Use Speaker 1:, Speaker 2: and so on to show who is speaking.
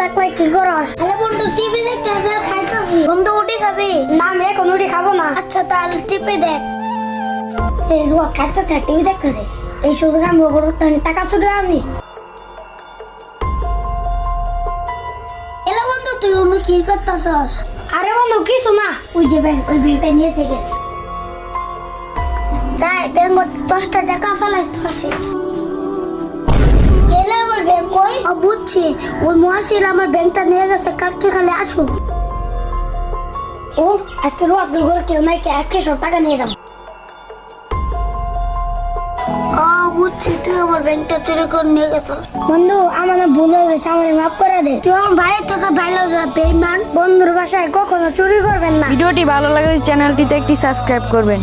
Speaker 1: লাখ লাখ কি করস?
Speaker 2: আরে বন্ধু টিভি দেখতেছি আর খাইতেছি। বন্ধু উঠি খাবি?
Speaker 1: না আমি এখন উঠে খাবো না।
Speaker 2: আচ্ছা তাহলে টিপে দেখ।
Speaker 1: এই রুয়া খাইতেছে টিভি দেখতেছে, এই সুযোগ আমি টাকা ছুটে আমি।
Speaker 2: এলা বন্ধু তুই অন্য কি করতেছস?
Speaker 1: আরে বন্ধু কিছু না, ওই যে ব্যাংক, ওই ব্যাংকটা নিয়ে থেকে
Speaker 2: যাই ব্যাংক 10টা টাকা ফেলাইতে আসে। গেলে আমার ব্যাংক কই? বুঝছি, ওই মহাশির আমার ব্যাংকটা নিয়ে গেছে, কালকে খালি আসুক।
Speaker 1: ও আজকে রুয়া ঘরে কেউ নাই, কে আজকে সব টাকা নিয়ে যাবো।
Speaker 2: বুঝছি, তুই আমার ব্যাংকটা চুরি করে নিয়ে গেছিস।
Speaker 1: বন্ধু আমার না ভুল হয়ে গেছে, আমার মাফ করে দে।
Speaker 2: তুই আমার বাড়ি থেকে বাইরে যা বেইমান।
Speaker 1: বন্ধুর বাসায় কখনো চুরি করবেন না।
Speaker 3: ভিডিওটি ভালো লাগলে চ্যানেলটিতে একটি সাবস্ক্রাইব করবেন।